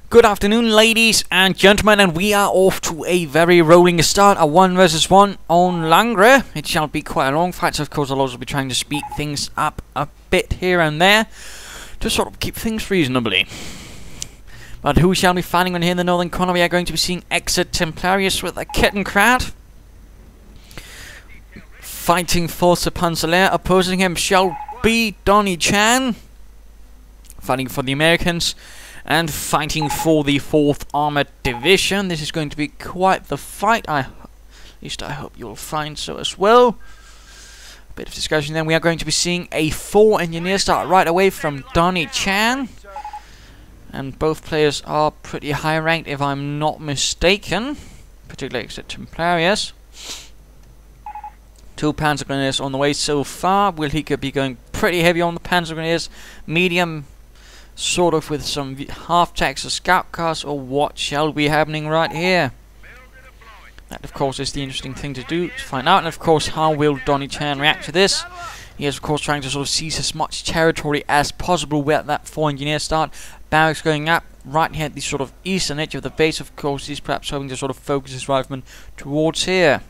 Good afternoon, ladies and gentlemen, and we are off to a very rolling start, a 1 versus 1 on Langres. It shall be quite a long fight, so of course I'll also be trying to speed things up a bit here and there to sort of keep things reasonably. But who shall be fighting on here in the northern corner? We are going to be seeing ExitTemplarius with a kitten crowd. Fighting for the Panzer Lehr. Opposing him shall be DonnieChan, fighting for the Americans. And fighting for the 4th Armoured Division. This is going to be quite the fight. At least I hope you'll find so as well. A bit of discussion then. We are going to be seeing a 4 engineer start right away from DonnieChan. And both players are pretty high ranked if I'm not mistaken. Particularly ExitTemplarius. 2 Panzer Grenadiers on the way so far. Will he be going pretty heavy on the Panzer Grenadiers? Medium, sort of with some half-tanks or scout cars, or what shall be happening right here? That of course is the interesting thing to do, to find out. And of course, how will DonnieChan react to this? He is of course trying to sort of seize as much territory as possible where that 4 engineer start. Barracks going up right here at the sort of eastern edge of the base. Of course, he's perhaps hoping to sort of focus his riflemen towards here.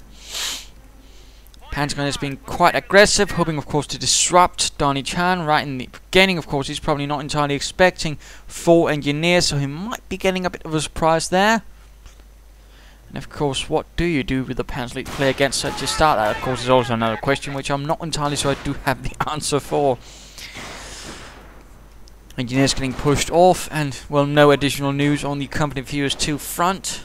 Panzer Lehr is being quite aggressive, hoping of course to disrupt DonnieChan right in the beginning. Of course, he's probably not entirely expecting 4 engineers, so he might be getting a bit of a surprise there. And of course, what do you do with the Panzer Lehr play against such a start? That of course is also another question which I'm not entirely sure I do have the answer for. Engineers getting pushed off, and well, no additional news on the Company Viewers 2 front.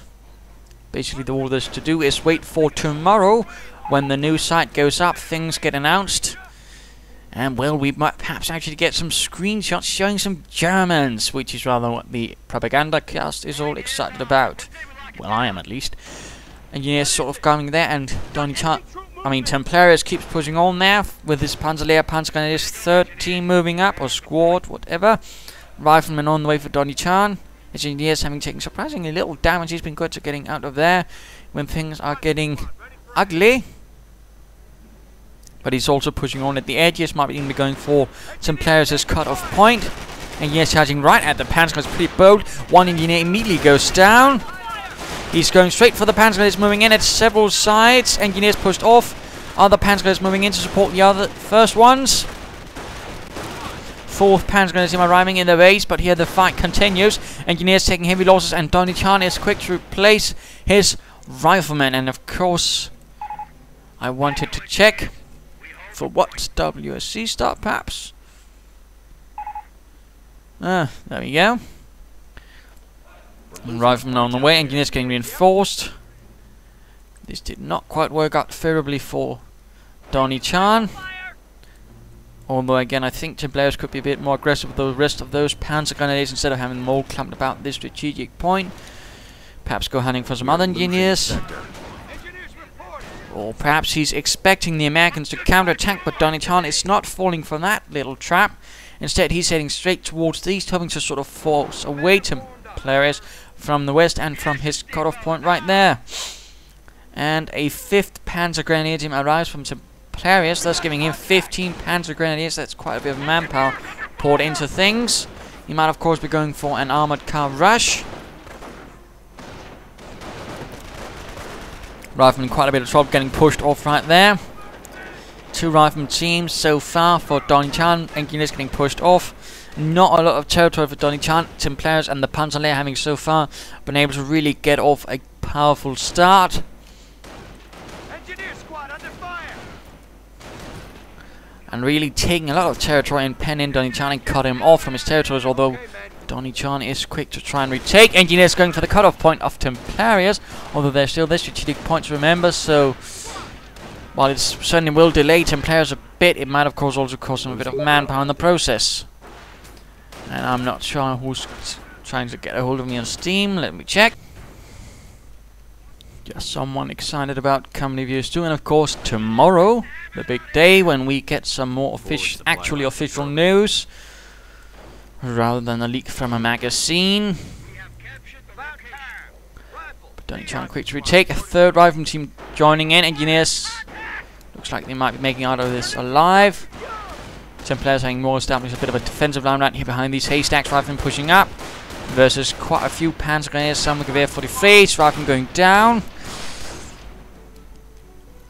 Basically, all there's to do is wait for tomorrow. When the new site goes up, things get announced. And well, we might perhaps actually get some screenshots showing some Germans, which is rather what the Propagandacast is all excited about. Well, I am at least. Engineers sort of going there, and Templarius keeps pushing on there with his Panzer Lehr, Panzer Grenadiers, 13 moving up, or squad, whatever. Riflemen on the way for DonnieChan. His engineers having taken surprisingly little damage. He's been good at getting out of there when things are getting ugly. But he's also pushing on at the edges, might even be going for Templarius' cut-off point. Engineers charging right at the Panzer Grenadiers, pretty bold. 1 engineer immediately goes down. He's going straight for the Panzer Grenadiers, moving in at several sides. Engineers pushed off. Other Panzer Grenadiers moving in to support the other first ones. 4th Panzer Grenadiers arriving in the base, but here the fight continues. Engineers taking heavy losses, and DonnieChan is quick to replace his riflemen. And of course, I wanted to check for what WSC start, perhaps. There we go. Riflemen on the way, engineers getting reinforced. This did not quite work out favorably for DonnieChan. Although again, I think Templarius could be a bit more aggressive with the rest of those Panzer Grenadiers instead of having them all clumped about this strategic point. Perhaps go hunting for some other engineers. Or perhaps he's expecting the Americans to counterattack, but DonnieChan is not falling for that little trap. Instead, he's heading straight towards the east, hoping to sort of force away Templarius from the west and from his cutoff point right there. And a 5th Panzer Grenadier team arrives from Templarius, thus giving him 15 Panzer Grenadiers. That's quite a bit of manpower poured into things. He might, of course, be going for an armored car rush. Riflemen quite a bit of trouble getting pushed off right there. 2 rifleman teams so far for DonnieChan. Engineers getting pushed off. Not a lot of territory for DonnieChan. Templarius and the Panzer Lehr having so far been able to really get off a powerful start. Engineer squad under fire. And really taking a lot of territory and penning DonnieChan and cut him off from his territories, although DonnieChan is quick to try and retake. Engineers going for the cutoff point of Templarius, although they're still their strategic points, remember, so while it certainly will delay Templarius a bit, it might of course also cost them a bit of manpower in the process. And I'm not sure who's trying to get a hold of me on Steam. Let me check. Just someone excited about Company Viewers 2, and of course tomorrow, the big day when we get some more actually official news rather than a leak from a magazine. But DonnieChan quick to retake. A 3rd rifleman team joining in. Engineers looks like they might be making out of this alive. Templarius having more established a bit of a defensive line right here behind these haystacks, riflemen pushing up. versus quite a few Panzer Lehr, some Gewehr 43s, Riflemen going down.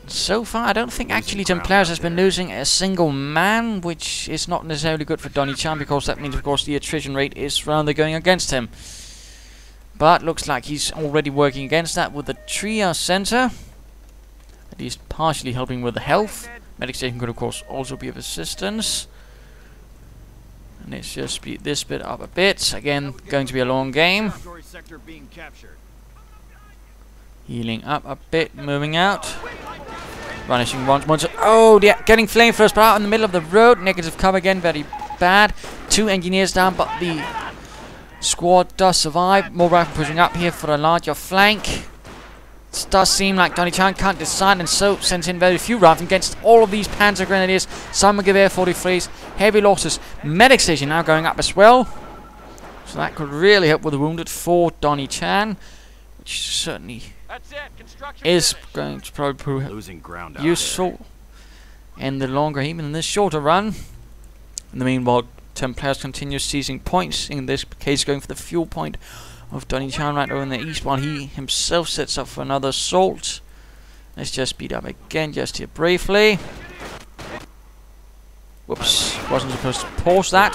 So far, I don't think actually Templarius has been losing a single man, which is not necessarily good for DonnieChan, because that means, of course, the attrition rate is rather going against him. But looks like he's already working against that with the triage center, at least partially helping with the health. Medic station could, of course, also be of assistance. And let's just speed this bit up a bit. Again, going to be a long game. Healing up a bit, moving out. Vanishing once. Oh, yeah, getting flamethrowers out in the middle of the road. Negative cover again, very bad. 2 engineers down, but the squad does survive. More rifle pushing up here for a larger flank. It does seem like DonnieChan can't decide, and so sends in very few rifles against all of these Panzer Grenadiers. Some Gewehr 43s, heavy losses. Medic station now going up as well. So that could really help with the wounded for DonnieChan, which certainly is going to probably prove useful in the longer, even in this shorter run. In the meanwhile, Templarius continues seizing points, in this case going for the fuel point of DonnieChan right over in the east, while he himself sets up for another assault. Let's just speed up again, just here briefly. Whoops, wasn't supposed to pause that.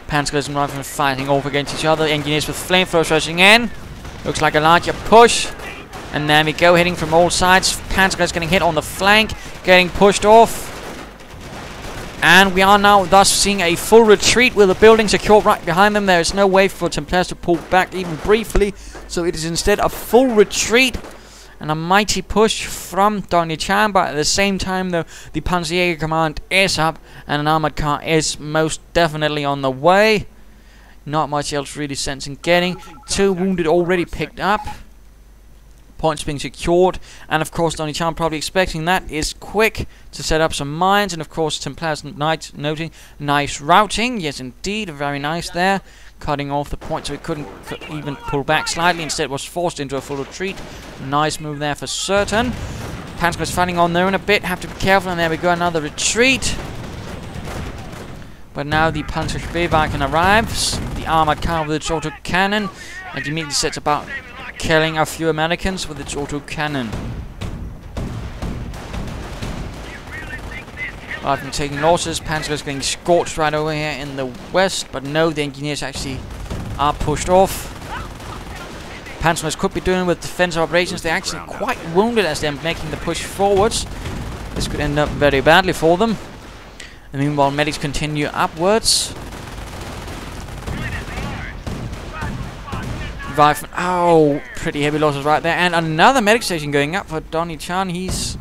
Panzers and riflemen fighting off against each other. Engineers with flamethrowers rushing in. Looks like a larger push. And there we go, hitting from all sides. Panzers getting hit on the flank, getting pushed off. And we are now thus seeing a full retreat with the building secured right behind them. There is no way for Templarius to pull back even briefly. So it is instead a full retreat and a mighty push from DonnieChan. But at the same time, though, the Panzer Lehr command is up and an armored car is most definitely on the way. Not much else really sensing getting. 2 wounded already picked up. Points being secured, and of course DonnieChan probably expecting that is quick to set up some mines, and of course Templarius noting nice routing. Yes indeed, very nice there, cutting off the point so he couldn't even pull back slightly, instead was forced into a full retreat. Nice move there for certain. Panzer is fighting on there in a bit, have to be careful, and there we go, another retreat. But now the Panzerwagen arrives, the armored car with its auto cannon, and immediately sets about killing a few Americans with its auto cannon. I've been taking losses. Panzer is getting scorched right over here in the west, but no, the engineers actually are pushed off. Panzers could be doing with defensive operations. They're actually quite wounded as they're making the push forwards. This could end up very badly for them. And meanwhile, medics continue upwards. Oh, pretty heavy losses right there. And another medic station going up for DonnieChan. He's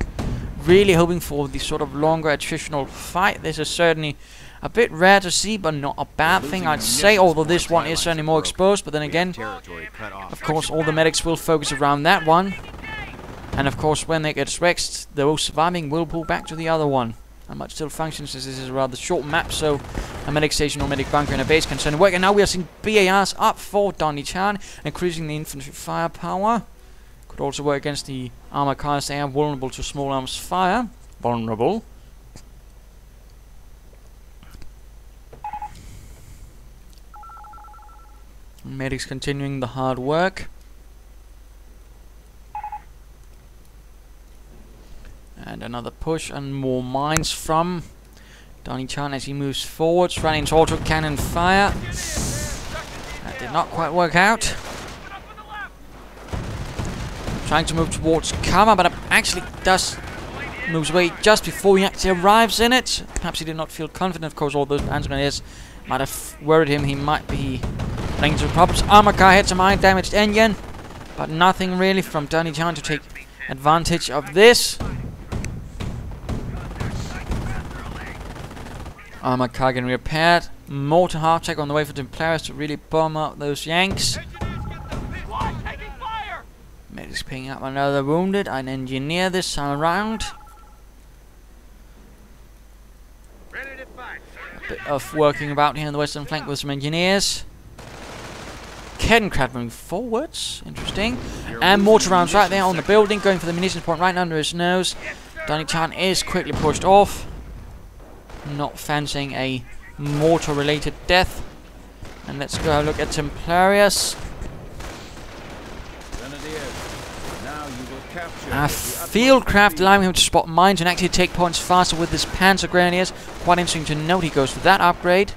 really hoping for the sort of longer attritional fight. This is certainly a bit rare to see, but not a bad thing, I'd say. Although this one is certainly more exposed. But then again, of course, all the medics will focus around that one. And of course, when they get stretched, those surviving will pull back to the other one. And much still functions, as this is a rather short map, so a medic station or medic bunker in a base can certainly work. And now we are seeing BARs up for DonnieChan, increasing the infantry firepower. Could also work against the armor cars. They are vulnerable to small arms fire. Vulnerable. Medics continuing the hard work. And another push and more mines from DonnieChan as he moves forwards, running into auto cannon fire. That did not quite work out. Trying to move towards cover, but actually does moves away just before he actually arrives in it. Perhaps he did not feel confident. Of course, all those Panzer Grenadiers might have worried him. He might be running into problems. Armor car hits a mine, damaged engine, but nothing really from DonnieChan to take advantage of this. Armored car getting repaired. Mortar half-tech on the way for Templarius to really bomb out those Yanks. Medics picking up another wounded. An engineer this time around. A bit of working about here in the western flank with some engineers. Kedenkrat moving forwards. Interesting. And mortar rounds right there on the building. Going for the munitions point right under his nose. DonnieChan is quickly pushed off. Not fancying a mortar-related death. And let's go have a look at Templarius. Fieldcraft allowing him to spot mines and actually take points faster with his Panzer Grenadiers. Quite interesting to note, he goes for that upgrade.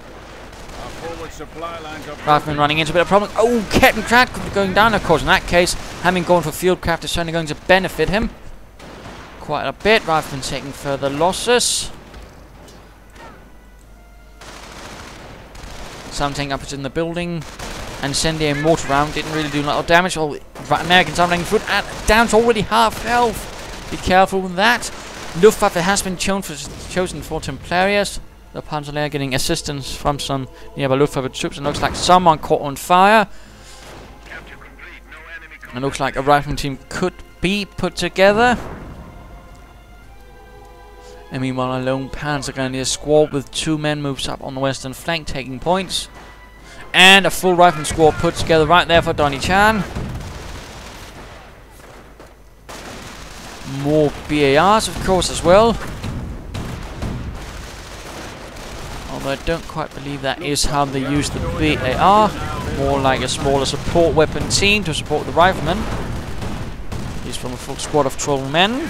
Rifleman running into a bit of a problem. Oh, Captain Crat could be going down, of course. In that case, having gone for Fieldcraft is certainly going to benefit him quite a bit. Rifleman taking further losses. Something up in the building. And sending a mortar round didn't really do a lot of damage. Oh, Americans are running foot. Down to already half health. Be careful with that. Luftwaffe has been chosen for Templarius. The Panzer Lehr getting assistance from some nearby Luftwaffe troops. It looks like someone caught on fire. It looks like a rifleman team could be put together. And meanwhile, a lone Panzer Grenadier squad with 2 men moves up on the western flank, taking points. And a full rifleman squad put together right there for DonnieChan. More BARs, of course, as well. Although I don't quite believe that is how they use the BAR. More like a smaller support weapon team to support the riflemen. He's from a full squad of 12 men.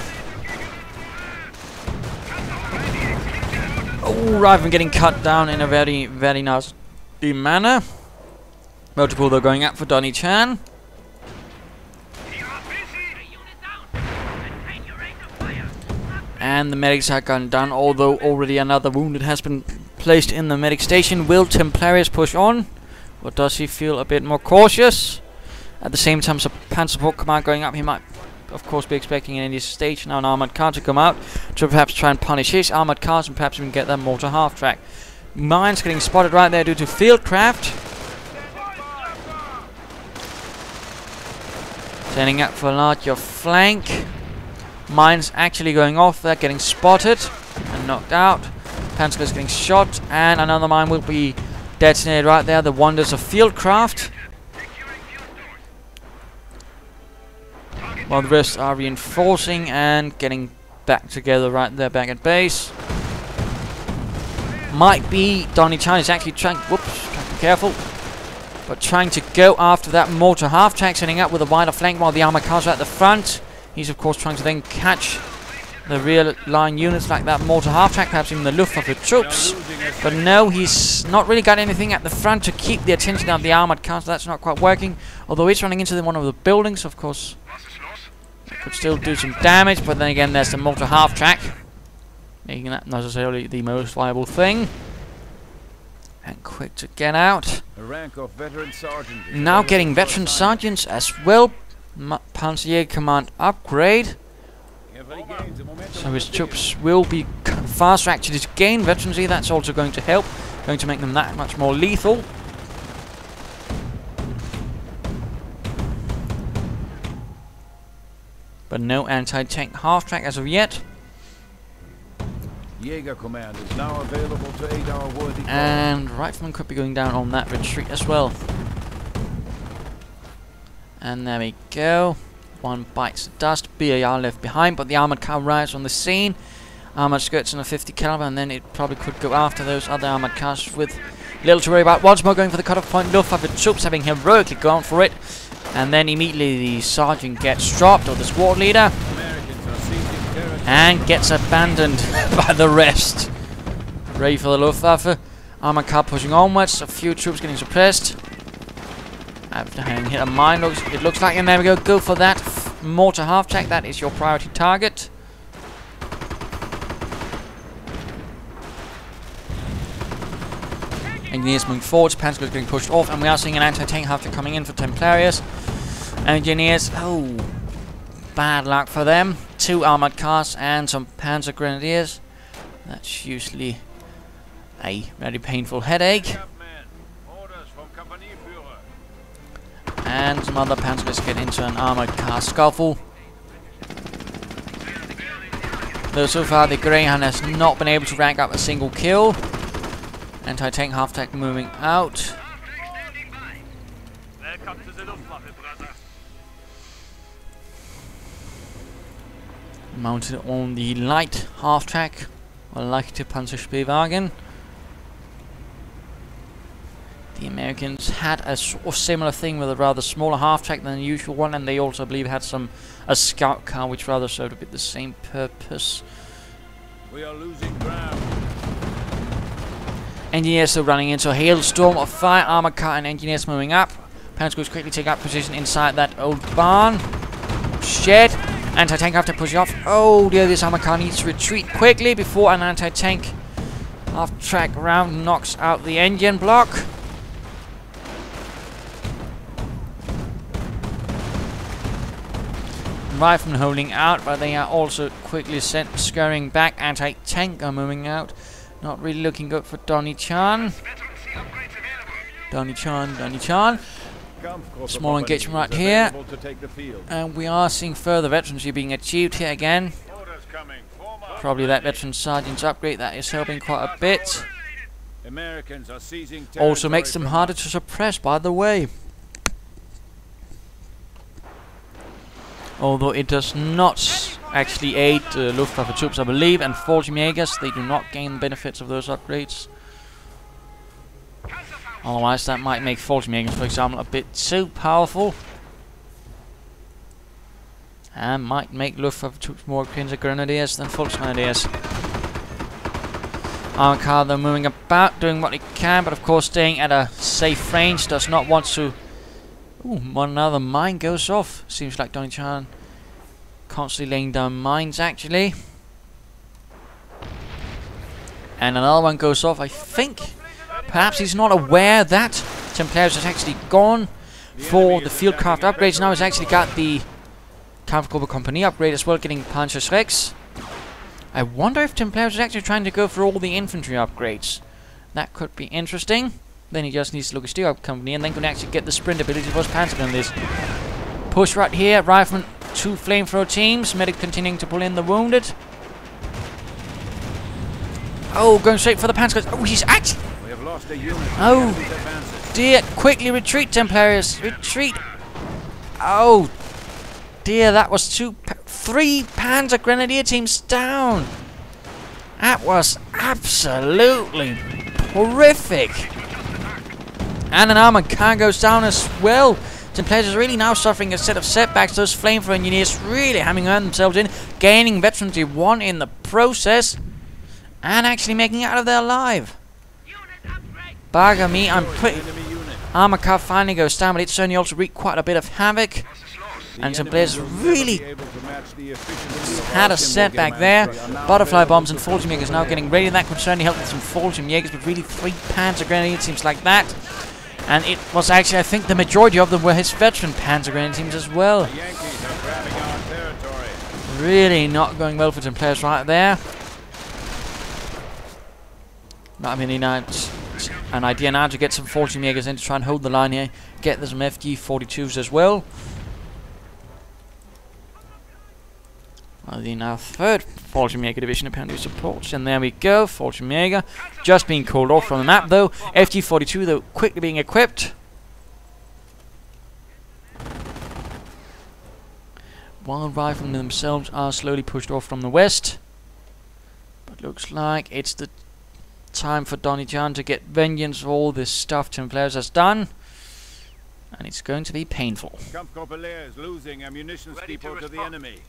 Oh, rifleman getting cut down in a very, very nasty manner. Multiple though going up for DonnieChan. And the medics are gunned down, although already another wounded has been placed in the medic station. Will Templarius push on? Or does he feel a bit more cautious? At the same time, Panzer Support Command going up, he might of course be expecting in any stage now an armoured car to come out to perhaps try and punish his armoured cars and perhaps even get that mortar half-track. Mines getting spotted right there due to Fieldcraft. Standing up for a larger flank. Mines actually going off there, getting spotted and knocked out. Panzer is getting shot, and another mine will be detonated right there. The wonders of Fieldcraft. While the rest are reinforcing and getting back together right there, back at base. Might be DonnieChan is actually trying. Whoops, trying to be careful. But trying to go after that mortar half-track, setting up with a wider flank while the armor cars are at the front. He's of course trying to then catch the rear line units like that mortar half-track, perhaps even the Luftwaffe troops. But no, he's not really got anything at the front to keep the attention of the armored cars. So that's not quite working. Although he's running into one of the buildings, of course. Could still do some damage, but then again there's the mortar half-track, making that not necessarily the most viable thing. And quick to get out. Now getting veteran sergeants as well. Panzer Lehr command upgrade. So his troops will be faster actually to gain veterancy. That's also going to help. Going to make them that much more lethal. But no anti-tank half-track as of yet. Jaeger command is now available to aid our worthy cause. And rifleman could be going down on that retreat as well. And there we go. One bites the dust. BAR left behind, but the armored car arrives on the scene. Armored skirts in a 50 caliber, and then it probably could go after those other armored cars with little to worry about. Once more going for the cutoff point. Luftwaffe troops having heroically gone for it. And then immediately the sergeant gets dropped, or the squad leader, and gets abandoned by the rest. Ready for the Luftwaffe. Armored car pushing onwards. A few troops getting suppressed. After having hit a mine, it looks like, and there we go. Go for that mortar half-track. That is your priority target. Engineers moving forwards. Panzer is getting pushed off, and we are seeing an anti-tank half-track coming in for Templarius. Engineers, oh, bad luck for them. 2 armored cars and some Panzer Grenadiers. That's usually a very painful headache. And some other Panzers get into an armored car scuffle. Though so far the Greyhound has not been able to rank up a single kill. Anti-tank half-track moving out. Mounted on the light half-track, or leichte Panzerspielwagen. The American Americans had a sort of similar thing with a rather smaller half-track than the usual one, and they also, I believe, had a scout car which rather served a bit the same purpose. We are losing ground. Engineers still running into a hailstorm of fire, armor car and engineers moving up. Panzers quickly take up position inside that old barn. Shed. Anti-tank have to push off. Oh dear, this armor car needs to retreat quickly before an anti-tank half-track round knocks out the engine block. Riflemen holding out, but they are also quickly sent scurrying back. Anti-tank are moving out. Not really looking good for DonnieChan. DonnieChan. Small engagement right here. And we are seeing further veterancy being achieved here again. Probably that veteran sergeant's upgrade that is helping quite a bit. Also makes them harder to suppress, by the way. Although it does not actually aid Luftwaffe troops, I believe, and fallschirmjaegers, they do not gain the benefits of those upgrades. Otherwise, that might make fallschirmjaegers, for example, a bit too powerful. And might make Luftwaffe troops more akin to grenadiers than fallschirmjaegers. Armor car, though, moving about, doing what it can, but of course staying at a safe range, does not want to... Ooh, one other mine goes off. Seems like DonnieChan constantly laying down mines, actually. And another one goes off, I think. Perhaps he's not aware that Templarius has actually gone for the fieldcraft upgrades. Now he's actually got the Kampfgruppe Company upgrade as well, getting Panzer Lehr. I wonder if Templarius is actually trying to go for all the infantry upgrades. That could be interesting. Then he just needs to look at Steel Company and then can actually get the sprint ability for his Panzer Grenadiers. Push right here, Rifleman, 2 flamethrower teams, medic continuing to pull in the wounded. Oh, going straight for the Panzer. Oh, he's actually... We have lost a unit. Oh, dear, quickly retreat, Templarius, retreat. Oh, dear, that was 3 Panzer Grenadier teams down. That was absolutely horrific. And an armored car goes down as well. Templarius is really now suffering a set of setbacks. Those flamethrower engineers really hamming on themselves in, gaining veterancy 1 in the process, and actually making it out of there alive. Bugger me, I'm pretty... Armor car finally goes down, but it certainly also wreaked quite a bit of havoc. And Templarius really had a setback there. Butterfly bombs and fallschirmjaegers now getting ready. That could certainly help with some fallschirmjaegers, but really 3 Panzer Grenadier teams like that. And it was actually, I think, the majority of them were his veteran Panzer Grenadier teams as well. Really not going well for Templarius right there. Not really nice. An idea now to get some fallschirmjaegers in to try and hold the line here. Get some FG-42s as well. The now 3rd fallschirmjaeger division apparently supports, and there we go, fallschirmjaeger just being called off from the map though. FG-42 though quickly being equipped. While riflemen themselves are slowly pushed off from the west. But looks like it's the time for DonnieChan to get vengeance for all this stuff Templarius has done. And it's going to be painful. Kampfgruppe Lehr is losing ammunition depot to the enemy.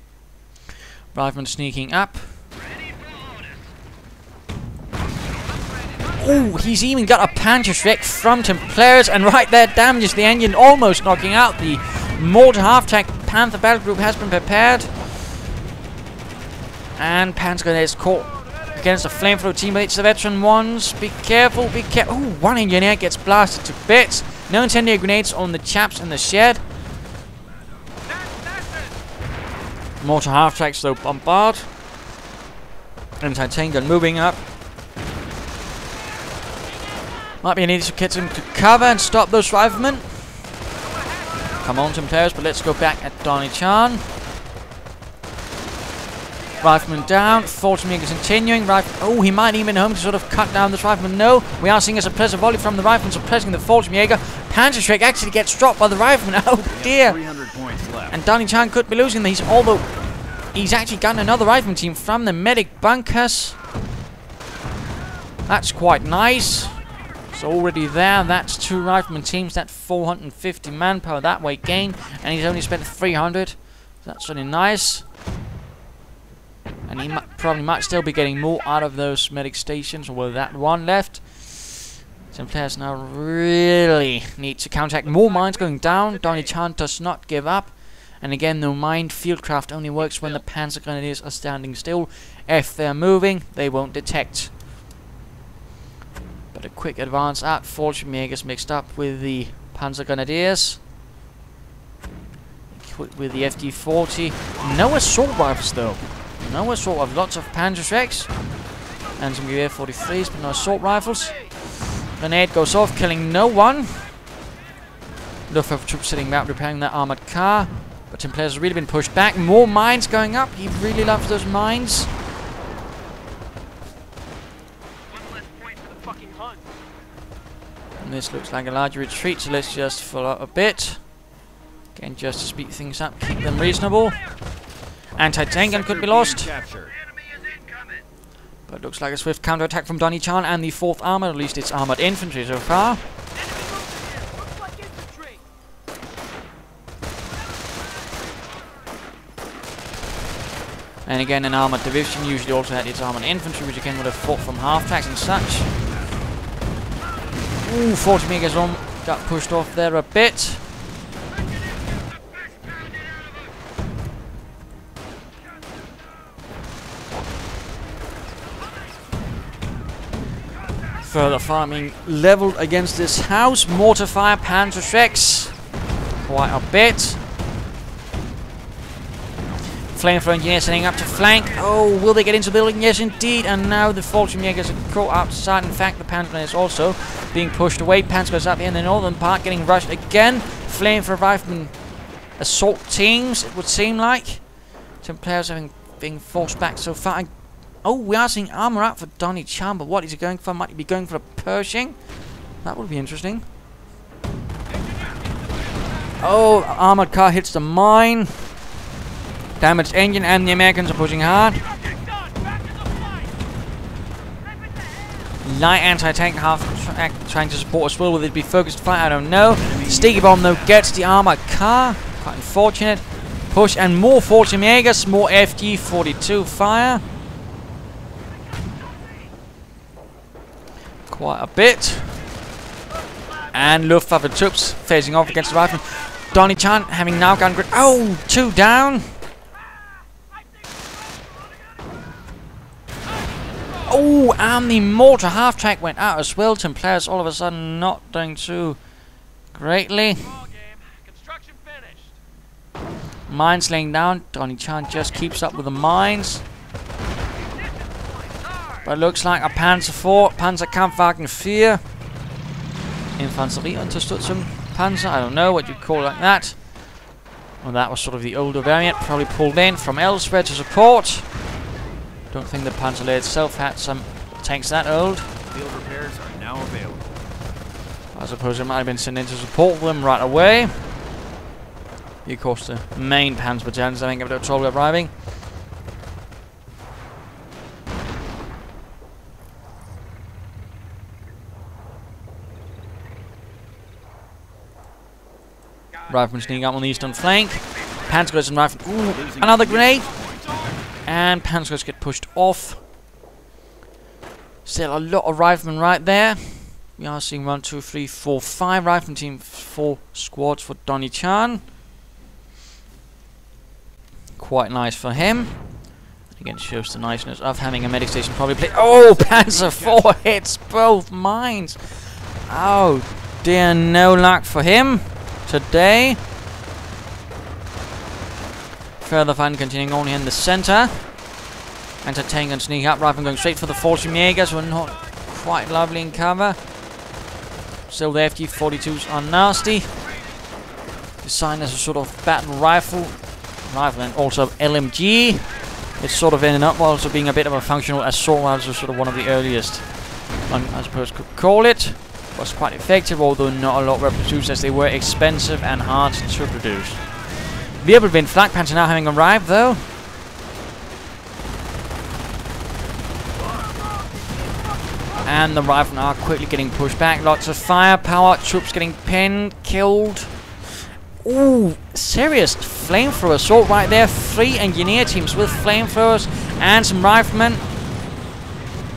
Rifleman sneaking up. Oh, he's even got a Panzer Lehr from Templarius, and right there damages the engine, almost knocking out the mortar half-track. Panther battle group has been prepared. And Panzer Grenadiers caught against a flamethrower team, but it's the veteran ones. Be careful, be careful. Oh, one engineer gets blasted to bits. No incendiary grenades on the chaps in the shed. Mortar half-tracks though bombard. Anti-tank gun moving up. Might be needed to get him to cover and stop those riflemen. Come on, Templarius, but let's go back at DonnieChan. Rifleman down, fallschirmjaeger continuing. Oh, he might even home to sort of cut down this rifleman. No, we are seeing a suppressive volley from the rifleman suppressing the fallschirmjaeger. Panzer Lehr actually gets dropped by the rifleman. Oh dear! 300 points left. And DonnieChan could be losing these, although he's actually gotten another rifleman team from the medic bunkers. That's quite nice. is already there. That's 2 rifleman teams. That's 450 manpower that way gained, and he's only spent 300. That's really nice. And he probably might still be getting more out of those medic stations, or with that one left. Some players now really need to counteract. More mines going down. DonnieChan does not give up. And again, the mined fieldcraft only works when the Panzer Grenadiers are standing still. If they're moving, they won't detect. But a quick advance at fallschirmjaegers mixed up with the Panzer Grenadiers. With the FD-40. No assault rifles though. No assault rifles. Lots of Panzerschrecks. And some UA-43s, but no assault rifles. Grenade goes off, killing no one. Luftwaffe troops sitting back repairing their armored car. But Templarius has really been pushed back. More mines going up. He really loves those mines. And this looks like a larger retreat, so let's just follow up a bit. Again, just to speed things up, keep them reasonable. Anti-tank gun could be lost. But looks like a swift counter-attack from DonnieChan and the 4th Armour. At least it's armoured infantry so far. And again, an armoured division usually also had its armoured infantry, which again would have fought from half-tracks and such. Ooh, 40 megas on, got pushed off there a bit. Further farming leveled against this house. Mortar fire, Panzerschrecks. Quite a bit. Flamethrower engineers setting up to flank. Oh, will they get into the building? Yes, indeed. And now the fallschirmjaegers are caught outside. In fact, the Panzer is also being pushed away. Panzer goes up here in the northern part, getting rushed again. Flamethrower riflemen assault teams, it would seem like. Some players having being forced back so far. Oh, we are seeing armour out for DonnieChan, but what is he going for? Might he be going for a Pershing? That would be interesting. Oh, armoured car hits the mine. Damaged engine, and the Americans are pushing hard. Light anti-tank half trying to support as well. Will it be focused fire? I don't know. Sticky bomb though gets the armoured car. Quite unfortunate. Push and more fallschirmjaegers, more FD-42 fire. Quite a bit. And Luftwaffe troops facing off against the riflemen. DonnieChan having now gone grid. Oh, 2 down. Oh, and the mortar half-track went out as well. Templarius all of a sudden not doing too greatly. Mines laying down. DonnieChan just keeps up with the mines. But looks like a Panzer 4, Panzerkampfwagen 4. Infanterieunterstützung Panzer, I don't know what you call like that. Well, that was sort of the older variant, probably pulled in from elsewhere to support. Don't think the Panzer Lehr itself had some tanks that old. Field repairs are now available. I suppose it might have been sent in to support them right away. Of course, the main Panzer battalions having a bit of trouble arriving. Riflemen sneaking up on the eastern flank. Panzers and riflemen. Ooh, another grenade. And Panzers get pushed off. Still a lot of riflemen right there. We are seeing 1, 2, 3, 4, 5 riflemen team, 4 squads for DonnieChan. Quite nice for him. Again, shows the niceness of having a medic station probably play. Oh, Panzer 4 hits both mines. Oh dear, no luck for him today. Further fun continuing on here in the center. Anti-tank and sneak up rifle going straight for the fallschirmjaegers, who are not quite lovely in cover. Still the FD-42s are nasty. Designed as a sort of battle rifle and also LMG. It's sort of ended up also being a bit of a functional assault rifle, sort of one of the earliest, I suppose could call it. Was quite effective, although not a lot were produced as they were expensive and hard to produce. Wirbelwind Flak Panzer now having arrived though. And the riflemen are quickly getting pushed back. Lots of firepower. Troops getting pinned, killed. Ooh, serious flamethrower assault right there. 3 engineer teams with flamethrowers and some riflemen.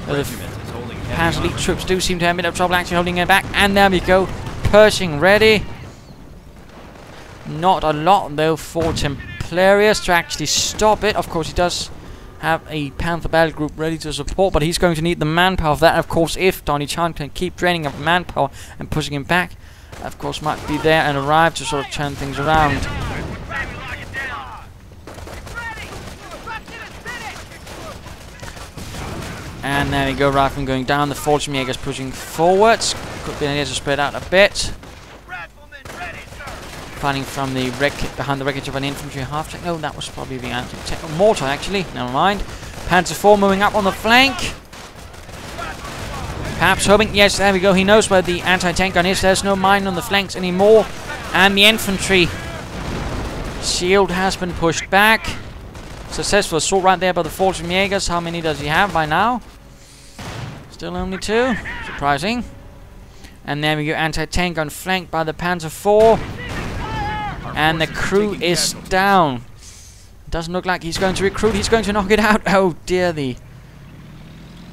The Panzer Lehr troops do seem to have a bit of trouble actually holding it back. And there we go. Pershing ready. Not a lot though for Templarius to actually stop it. Of course he does have a Panther battle group ready to support, but he's going to need the manpower for that. Of course, if DonnieChan can keep draining up manpower and pushing him back, of course might be there and arrive to sort of turn things around. And there we go, rifleman going down, the fallschirmjaeger's pushing forwards. Could be an idea to spread out a bit. Fighting from the behind the wreckage of an infantry half-tank. No, that was probably the mortar actually. Never mind. Panzer IV moving up on the flank. Perhaps hoping. Yes, there we go. He knows where the anti-tank gun is. There's no mine on the flanks anymore. And the infantry shield has been pushed back. Successful assault right there by the fallschirmjaegers. How many does he have by now? Still only 2. Surprising. And there we go. Anti-tank gun flanked by the Panzer IV. And the crew is down. Doesn't look like he's going to recruit. He's going to knock it out. Oh dear, the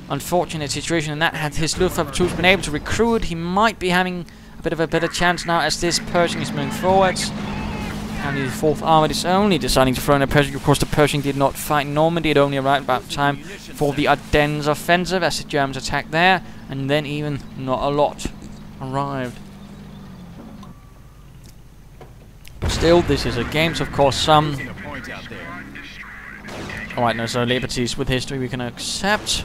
unfortunate situation. And that had his Luftwaffe troops been able to recruit, he might be having a bit of a better chance now as this Pershing is moving forwards. And the 4th Armoured is only deciding to throw in a Pershing. Of course, the Pershing did not fight Normandy. It only arrived about time for the Ardennes offensive as the Germans attacked there. And then even not a lot arrived. Still, this is a game, so of course some... Alright, no, so liberties with history we can accept.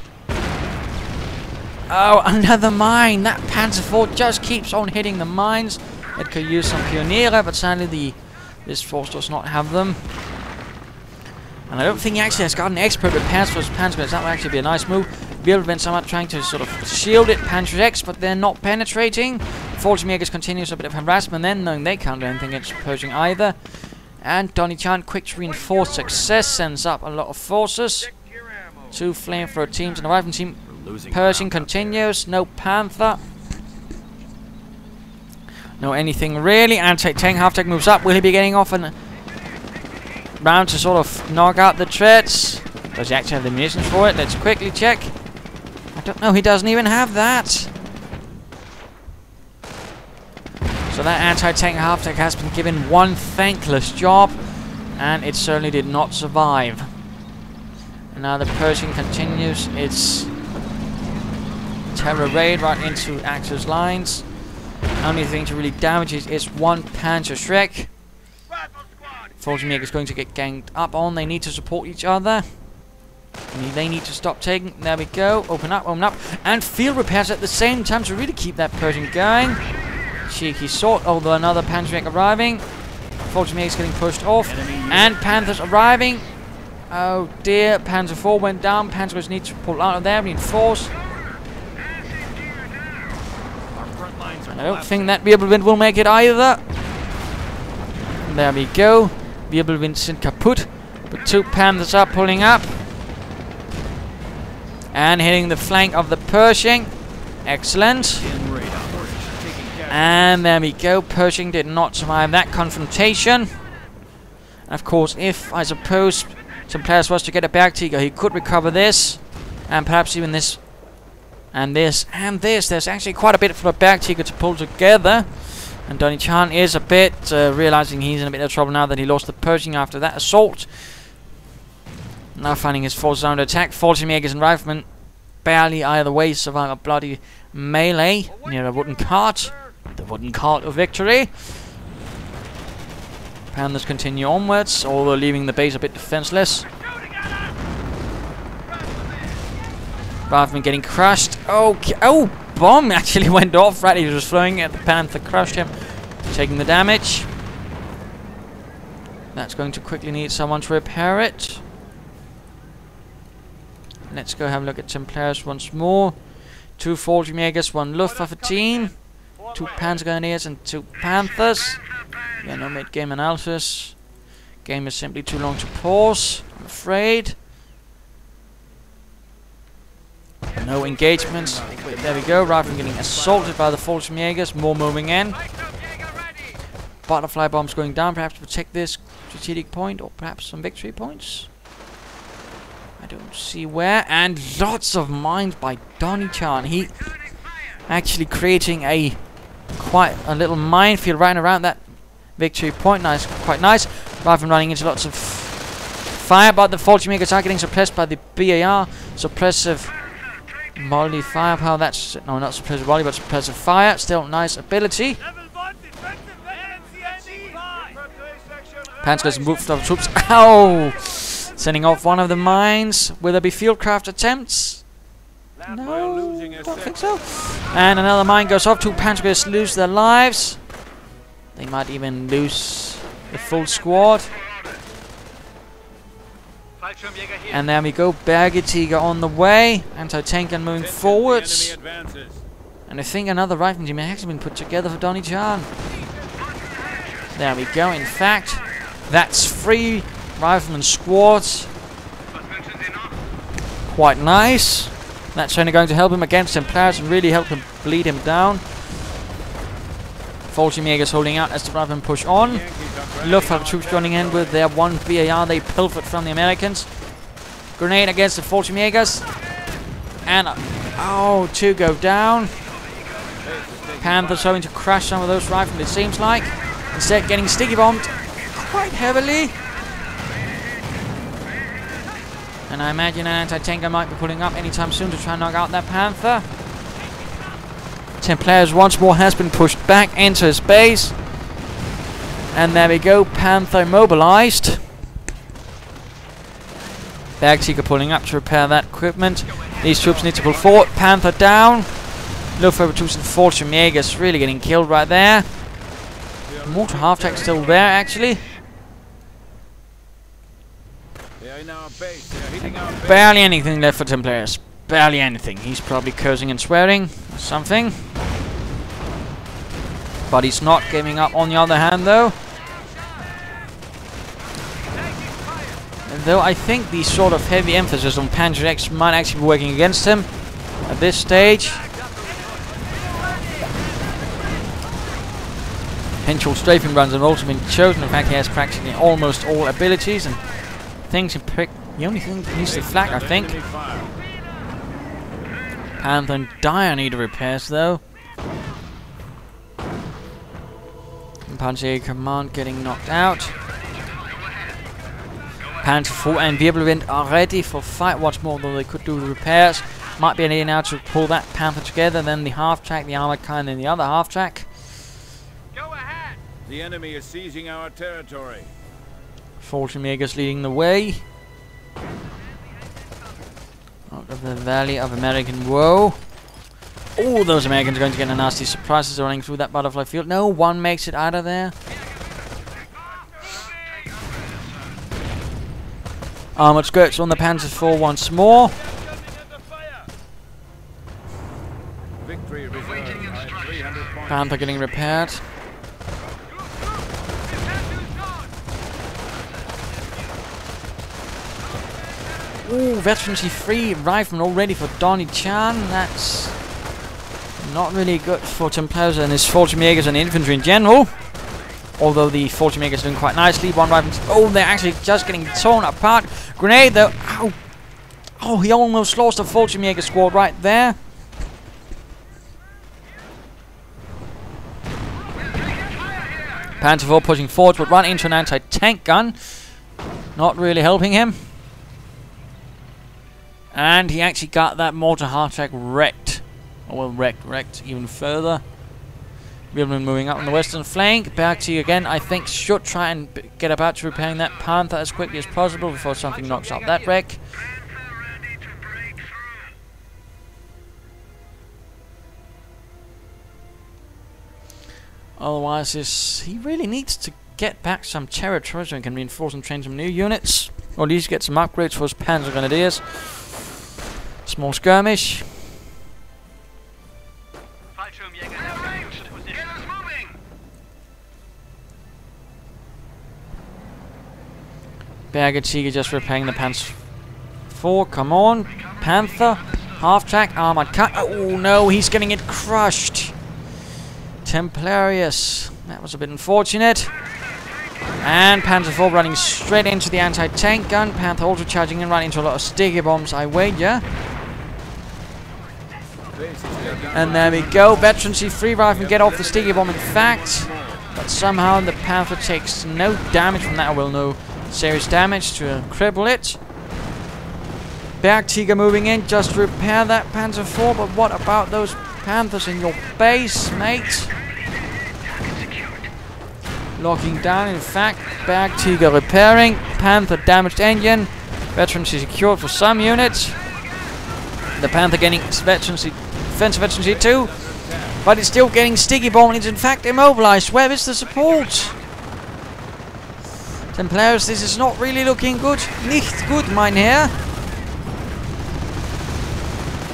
Oh, another mine! That Panzer IV just keeps on hitting the mines. It could use some Pioniere, but sadly this force does not have them. And I don't think he actually has got an expert repairs for his Panzer, because that would actually be a nice move. Bielvin somewhat trying to sort of shield it, Panzer X, but they're not penetrating. Fallschirmjaegers continues a bit of harassment then, knowing they can't do anything against Pershing either. And DonnieChan, quick to reinforce success, sends up a lot of forces. 2 flamethrower teams and a rifle team. Pershing continues, no Panther. No anything really. Anti-tank half-tank moves up. Will he be getting off and round to sort of knock out the treads? Does he actually have the munitions for it? Let's quickly check. I don't know, he doesn't even have that. So that anti-tank half-tank has been given one thankless job, and it certainly did not survive. And now the Pershing continues its terror raid right into Axis lines. Only thing to really damage it is one Panzer Shrek. Fallschirmjaeger is going to get ganged up on. They need to support each other. They need to stop taking. There we go. Open up, and field repairs at the same time to really keep that Pershing going. Cheeky sort, although another Panzer arriving. Fallschirmjaeger is getting pushed off, and Panthers arriving. Oh dear, Panzer IV went down. Panzers need to pull out of there, reinforce. I don't think that Wirbelwind will make it either. There we go. Wirbelwind sind kaputt, but 2 Panthers are pulling up and hitting the flank of the Pershing. Excellent. And there we go. Pershing did not survive that confrontation. Of course, if I suppose Templarius was to get a Bergtiger, he could recover this, and perhaps even this, and this, and this. There's actually quite a bit for a Bergtiger to pull together. And DonnieChan is a bit realizing he's in a bit of trouble now that he lost the Pershing after that assault. Now finding his forces under attack. Fallschirmjägers and riflemen barely either way survive a bloody melee near a wooden cart. The wooden cart of victory. Panthers continue onwards, although leaving the base a bit defenseless. Rifleman getting crushed. Oh, bomb actually went off right as he was flying at the Panther, crushed him, taking the damage. That's going to quickly need someone to repair it. Let's go have a look at Templarius once more. 2 Fallschirmjägers, 1 Luftwaffe team, 2 Panzergrenadiers and 2 Panthers. Yeah, no mid-game analysis. Game is simply too long to pause, I'm afraid. No engagements. Wait, there we go. Rifleman getting assaulted by the fallschirmjaegers. More moving in. Butterfly bombs going down, perhaps to protect this strategic point, or perhaps some victory points. I don't see where. And lots of mines by DonnieChan. He actually creating quite a little minefield right around that victory point. Nice, quite nice. Rifleman running into lots of fire, but the fallschirmjaegers are getting suppressed by the BAR. Suppressive volley firepower. That's no, not suppressive volley, but suppressive fire. Still nice ability. Panzer's moved of troops. Ow! Sending off one of the mines. Will there be fieldcraft attempts? No, don't think so. And another mine goes off. 2 Panzers lose their lives. They might even lose the full squad. And there we go. Bergetiger on the way. Anti-tank gun moving forwards. And I think another rifleman team has actually been put together for DonnieChan. There we go. In fact, that's 3 rifleman squads. Quite nice. That's only going to help him against Templarius and really help him bleed him down. Fallschirmjaegers holding out as the riflemen push on. Luftwaffe troops joining in with their 1 BAR they pilfered from the Americans. Grenade against the Fallschirmjaegers. And 2 go down. Panthers hoping to crash some of those riflemen, it seems like. Instead getting sticky bombed quite heavily. And I imagine an anti-tanker might be pulling up anytime soon to try and knock out that Panther. Templarius once more has been pushed back into his base. And there we go, Panther immobilized. Bergtiger pulling up to repair that equipment. These troops need to pull forward. Panther down. Luftwaffe troops and Fallschirmjaegers really getting killed right there. Mortar half-track still there, actually. Barely anything left for Templarius. Barely anything. He's probably cursing and swearing or something. But he's not giving up on the other hand, though. Though I think the sort of heavy emphasis on Panzer X might actually be working against him at this stage. Pinchal strafing runs have also been chosen. In fact, he has practically almost all abilities and things he picked. The only thing that needs the flak, I think. Panther and Dire need repairs, though. Panzer Command getting knocked out. Panzer 4 and Wirbelwind are ready for fight once more, though they could do the repairs. Might be an idea now to pull that Panther together, then the half-track, the armored car, and then the other half-track. Go ahead. The enemy is seizing our territory. Fallschirmjaegers leading the way. Out of the Valley of American Woe. Oh, those Americans are going to get a nasty surprise as they're running through that butterfly field. No, one makes it out of there. Armoured skirts on the Panzer 4 once more. Panther getting repaired. Ooh, veterancy free rifleman already for DonnieChan. That's not really good for Templarius and his Fallschirmjaegers and infantry in general. Although the Fallschirmjaegers are doing quite nicely. One rifleman. Oh, they're actually just getting torn apart. Grenade though. Ow. Oh, he almost lost the Fallschirmjaeger squad right there. Panzer 4 pushing forward, but run into an anti-tank gun. Not really helping him. And he actually got that mortar half-track wrecked. Oh, well, wrecked even further. Wirbelwind moving up on the western flank. Bergtiger again, I think, should try and get about to repairing that Panther as quickly as possible before something knocks out that wreck. Otherwise, he really needs to get back some territory so he can reinforce and train some new units. Or at least get some upgrades for his Panzer Grenadiers. Small skirmish. Bergetiger just repairing the Panzer 4. Come on, Panther. Half-track, armored cut. Oh no, he's getting it crushed. Templarius. That was a bit unfortunate. And Panzer IV running straight into the anti-tank gun. Panther also charging in, running into a lot of sticky bombs, I wager. And there we go. Veteran C3 rifle get off the sticky bomb, in fact. But somehow the Panther takes no damage from that. Well, no serious damage to cripple it. Bergtiger moving in just to repair that Panzer IV. But what about those Panthers in your base, mate? Locking down, in fact. Bergtiger repairing. Panther damaged engine. Veteran C secured for some units. The Panther getting defensive veteran C2. But it's still getting sticky bomb and it's in fact immobilized. Where is the support? Templarius, this is not really looking good. Nicht gut, mein Herr.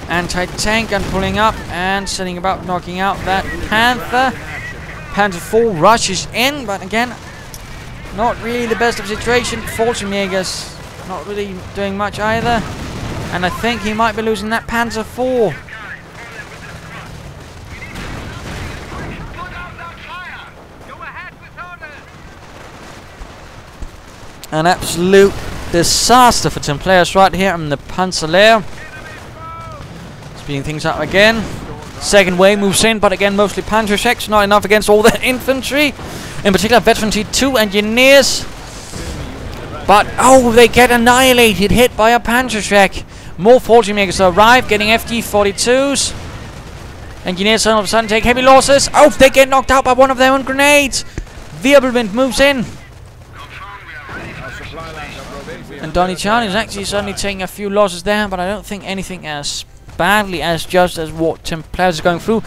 Anti-tank gun pulling up and setting about knocking out that Panther. Panzer IV rushes in, but again, not really the best of situation. Fallschirmjaeger's not really doing much either. And I think he might be losing that Panzer IV. An absolute disaster for Templarius right here on the Panzer Lehr. Speeding things up again. Second wave moves in, but again mostly Panzer checks, not enough against all the infantry. In particular veteran T2 engineers. But oh, they get annihilated, hit by a Panzer check. More fallschirmjägers arrive, getting FG-42s. Engineers all of a sudden take heavy losses. Oh, they get knocked out by one of their own grenades. Wirbelwind moves in. And DonnieChan is actually suddenly taking a few losses there, but I don't think anything as badly as just as what Templarius is going through.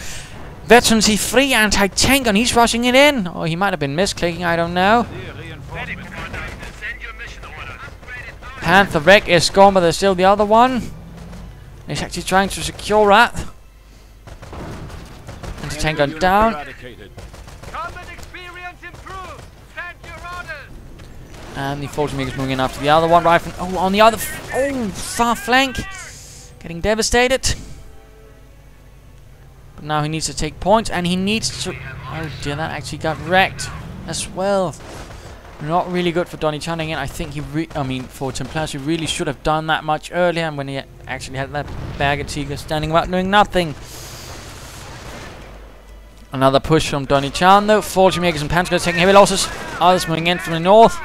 Veteran C3 anti-tank and he's rushing it in. Or he might have been misclicking, I don't know. Panther wreck is gone, but there's still the other one. He's actually trying to secure that. Anti-tank gun down. And the fallschirmjäger is moving in after the other one. Rifle. Oh, on the other. Far flank. Getting devastated. But now he needs to take points. And he needs to. Oh dear, that actually got wrecked as well. Not really good for DonnieChan again. I think for Templarius, he really should have done that much earlier. And when he actually had that Bergtiger standing about doing nothing. Another push from DonnieChan though. Fallschirmjägers and Panzer taking heavy losses. Others moving in from the north.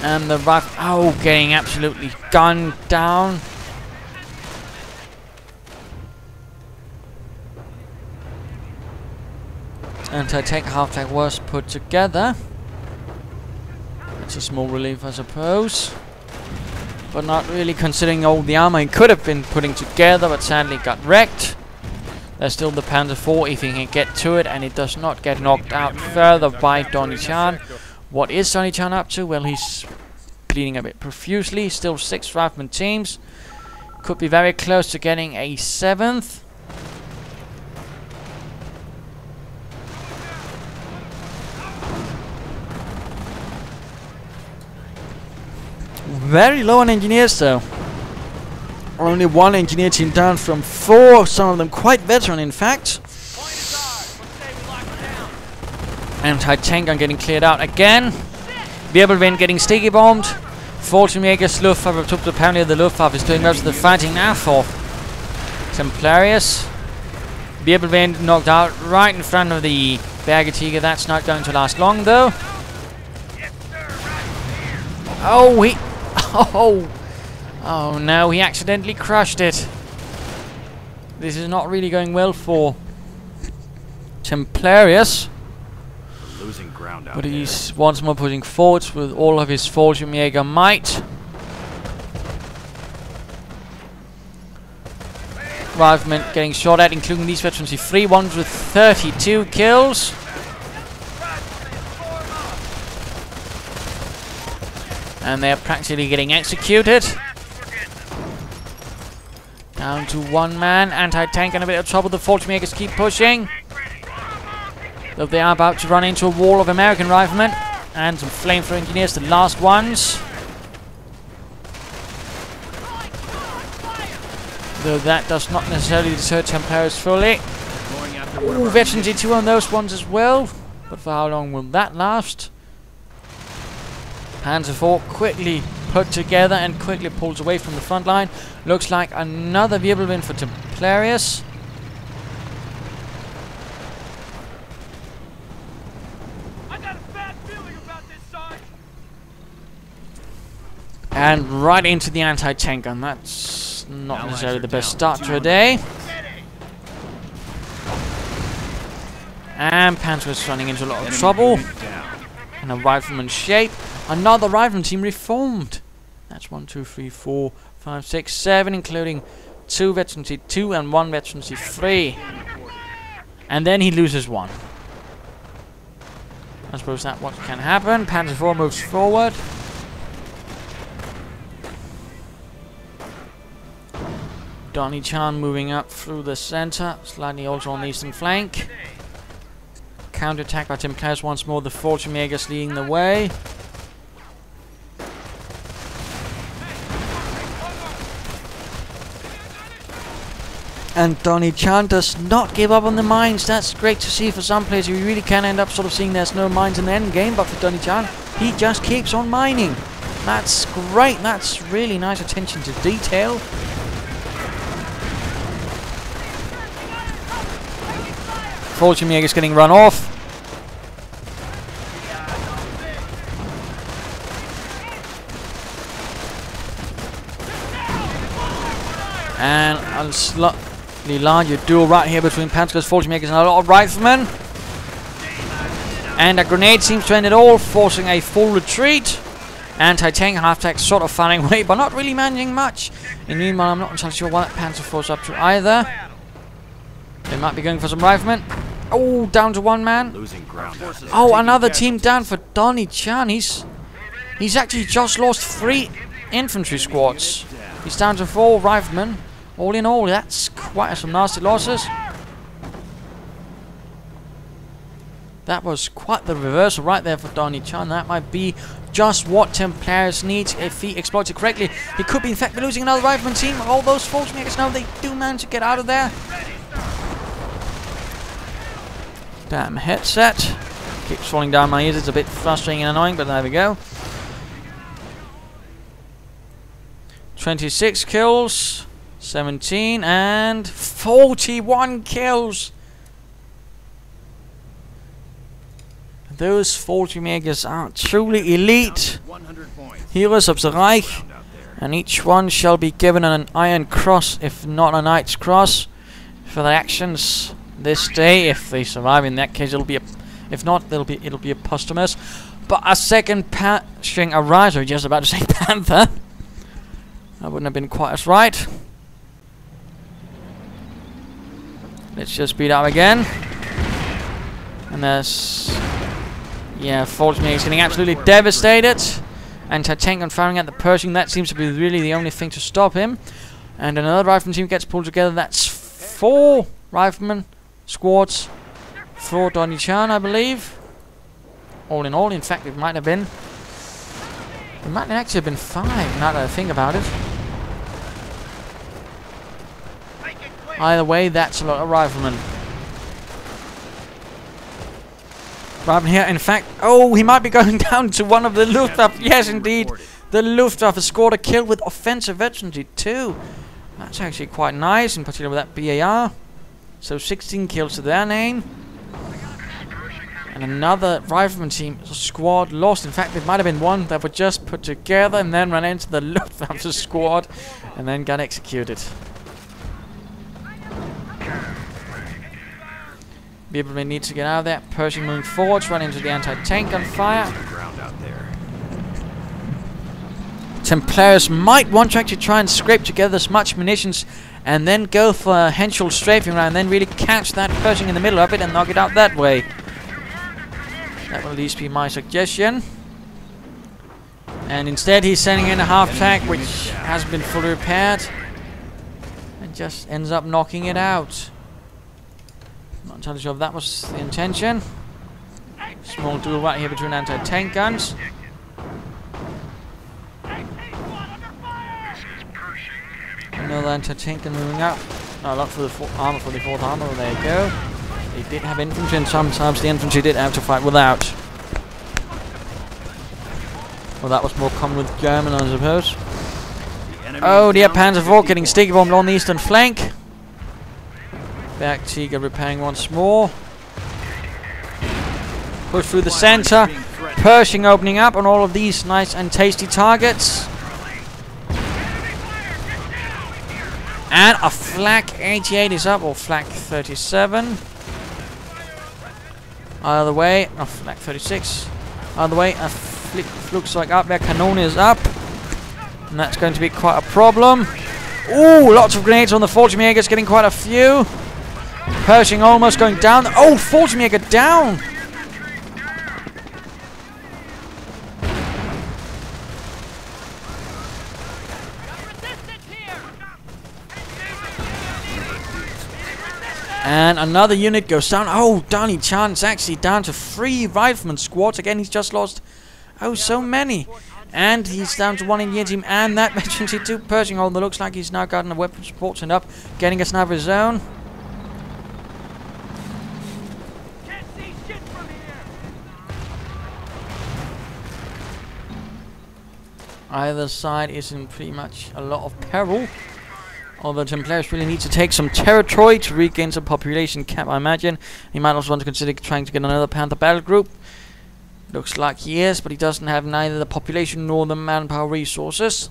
And the rifle, getting absolutely gunned down. Anti-tank half-tank was put together. It's a small relief, I suppose. But not really considering all the armor he could have been putting together, but sadly got wrecked. There's still the Panzer IV if he can get to it, and it does not get knocked out further by DonnieChan. What is DonnieChan up to? Well, he's bleeding a bit profusely. Still 6 rifleman teams. Could be very close to getting a 7th. Very low on engineers though. Only 1 engineer team down from 4. Some of them quite veteran in fact. Anti-tank gun getting cleared out again. Wirbelwind getting sticky bombed. Fallschirmjäger's Luftwaffe, apparently the Luftwaffe is doing most of the fighting now for Templarius. Wirbelwind knocked out right in front of the Bergtiger. That's not going to last long though. Oh no, he accidentally crushed it. This is not really going well for Templarius. Losing ground out but he's once more pushing forwards with all of his fallschirmjäger might. Riflemen getting shot at, including these veterans. 3 ones with 32 kills. And they're practically getting executed. Down to 1 man. Anti-tank in a bit of trouble. The fallschirmjägers keep pushing. Though they are about to run into a wall of American riflemen. And some flamethrower engineers, the last ones. Though that does not necessarily deter Templarius fully. Going after one of Ooh, our veteran G2 on those ones as well. But for how long will that last? Panzer IV quickly put together and quickly pulls away from the front line. Looks like another vehicle win for Templarius. I got a bad feeling about this, Sarge. And right into the anti-tank gun. That's not Allies necessarily are the best down. start to a day. And Panzer is running into a lot of trouble. down. In a rifleman shape. Another rifleman team reformed. That's 1, 2, 3, 4, 5, 6, 7, including 2 veteran C2 and 1 veteran C3. And then he loses 1. I suppose that what can happen. Panzer IV moves forward. DonnieChan moving up through the center, slightly also on the eastern flank. Counter-attack by Templarius once more, the fallschirmjaegers leading the way. And DonnieChan does not give up on the mines. That's great to see for some players. You really can end up sort of seeing there's no mines in the end game, but for DonnieChan, he just keeps on mining. That's great. That's really nice attention to detail. Fallschirmjaeger's getting run off. And a slightly larger duel right here between Panzer's Fallschirmjaegers and a lot of riflemen. And a grenade seems to end it all, forcing a full retreat. Anti-tank half-tank sort of firing away, but not really managing much. And meanwhile, I'm not entirely sure what that Panzer IV's up to either. They might be going for some riflemen. Oh, down to 1 man. Losing ground out there. Oh, another team down for DonnieChan. He's actually just lost 3 infantry squads. He's down to 4 riflemen. All in all, that's quite some nasty losses. That was quite the reversal right there for DonnieChan. That might be just what Templarius needs if he exploits it correctly. He could be, in fact, losing another rifleman team. All those fallschirmjaegers now, they do manage to get out of there. Damn headset. Keeps falling down my ears. It's a bit frustrating and annoying, but there we go. 26 kills, 17, and 41 kills. Those fallschirmjaegers are truly elite 100 points. heroes of the Reich, Ground out there. and each one shall be given an Iron Cross, if not a Knight's Cross, for their actions this day. If they survive, in that case, it'll be a. If not, it'll be a posthumous. But a second string arrives. I was just about to say Panther. That wouldn't have been quite as right. Let's just beat up again. And there's... yeah, Fallschirmjaeger is getting absolutely devastated. Anti-tank on firing at the Pershing. That seems to be really the only thing to stop him. And another rifleman team gets pulled together. That's 4 riflemen squads for DonnieChan, I believe. All in all, in fact, it might have been... it might actually have been 5, now that I think about it. Either way, that's a lot of riflemen. Rifleman here, in fact... oh, he might be going down to one of the Luftwaffe. Yes, indeed. The Luftwaffe scored a kill with offensive veterancy too. That's actually quite nice, in particular with that BAR. So 16 kills to their name. And another rifleman team squad lost. In fact, it might have been one that were just put together and then ran into the Luftwaffe squad and then got executed. People may need to get out of there. Pershing moving forwards, run into the anti-tank gunfire. Ground out there. Templarius might want to actually try and scrape together as much munitions and then go for a Henschel strafing round and then really catch that Pershing in the middle of it and knock it out that way. That will at least be my suggestion. And instead he's sending in a half-tank which hasn't been fully repaired and just ends up knocking it out. Not entirely sure if that was the intention. Small duel right here between anti-tank guns. Another anti-tank gun moving up. No, not for the armor for the 4th armor. There you go. They did have infantry, and sometimes the infantry did have to fight without. Well, that was more common with German, I suppose. Oh dear, Panzer IV getting sticky bombed on the eastern flank. Back Tiger repairing once more. Push through the center. Pershing opening up on all of these nice and tasty targets. And a flak 88 is up, or flak 37. Either way, oh, flak 36. Either way, looks like up there. Cannon is up. And that's going to be quite a problem. Ooh, lots of grenades on the fallschirmjaegers, getting quite a few. Pershing almost going down. Oh, fallschirmjaeger down. And another unit goes down. Oh, DonnieChan's actually down to 3 rifleman squads. Again, he's just lost, oh, so many. And he's down to 1 Indian team. And that veteran C2 Pershing, although looks like he's now gotten a weapon support sent up, getting a sniper zone. Can't see shit from here. Either side is in pretty much a lot of peril. Although Templarius really needs to take some territory to regain some population cap, I imagine. He might also want to consider trying to get another Panther battle group. Looks like he is, but he doesn't have neither the population nor the manpower resources.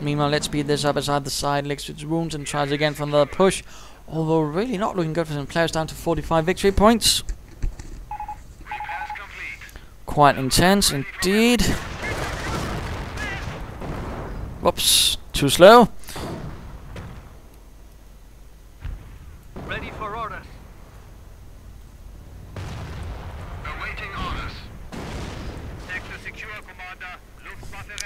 Meanwhile, let's speed this up as either side licks its wounds and tries again for another push. Although really not looking good for Templarius, down to 45 victory points. Quite intense indeed. Whoops, too slow. Ready for orders. Awaiting orders. Sector secure, Commander.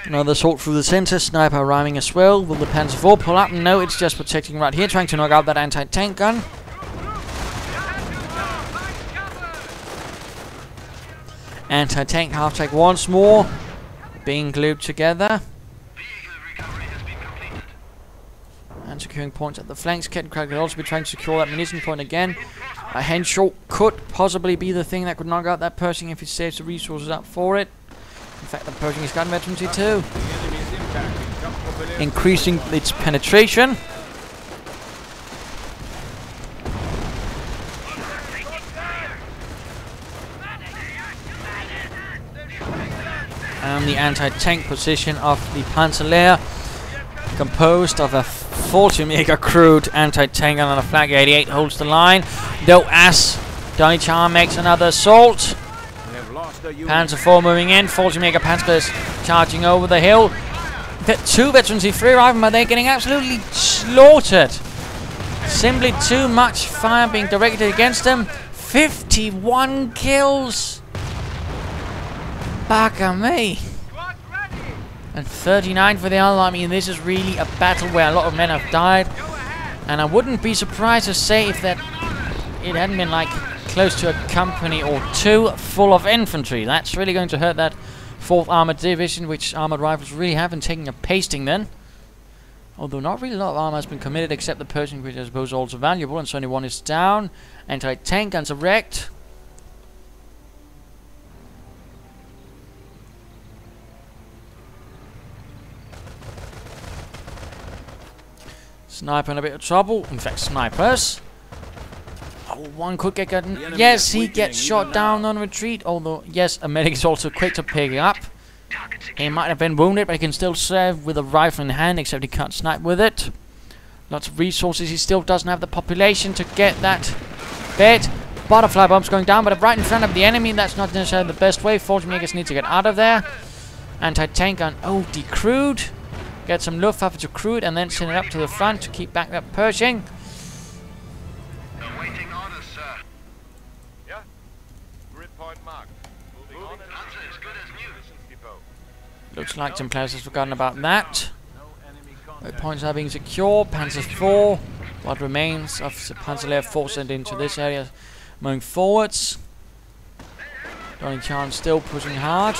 Another assault through the center, sniper arriving as well. Will the Panzer IV pull up? No, it's just protecting right here, trying to knock out that anti-tank gun. Anti-tank half-track once more, being glued together. And securing points at the flanks. Kettencrack could also be trying to secure that munition point again. A Henshaw could possibly be the thing that could knock out that Pershing if it saves the resources up for it. In fact, the Pershing has gotten veteran T2. Increasing its penetration. And the anti-tank position of the Panzer Lehr, composed of a fallschirmjaeger crewed anti-tank gun and a flak 88 holds the line. Though as DonnieChan makes another assault. Panzer IV moving in. Fallschirmjaeger Panzers charging over the hill. 2 veterans, 3 riflemen, but they're getting absolutely slaughtered. Simply too much fire being directed against them. 51 kills. Bugger me. And 39 for the other. I mean, this is really a battle where a lot of men have died. And I wouldn't be surprised to say if that it hadn't been like close to a company or 2 full of infantry. That's really going to hurt that 4th Armoured Division, which armoured rifles really have been taking a pasting then. Although not really a lot of armor has been committed except the Pershing, which I suppose is also valuable. And so only 1 is down. Anti-tank guns are wrecked. Sniper in a bit of trouble. In fact, snipers. Oh, 1 could get gotten. Yes, he gets shot down on retreat. Although, yes, a medic is also quick to pick up. He might have been wounded, but he can still serve with a rifle in hand, except he can't snipe with it. Lots of resources. He still doesn't have the population to get that bed. Butterfly bombs going down, but right in front of the enemy. That's not necessarily the best way. Fallschirmjägers need to get out of there. Anti-tank gun. Oh, decrewed. Get some Luftwaffe to crew it and then send it up to the front to keep back that Pershing. Awaiting orders, sir. Yeah. Grid point marked. Moving on. Answer as good as new. Looks like Templarius has forgotten about that. Points are being secure. Panzer IV. What remains of the Panzer Lehr 4 sent into this area, moving forwards. DonnieChan still pushing hard.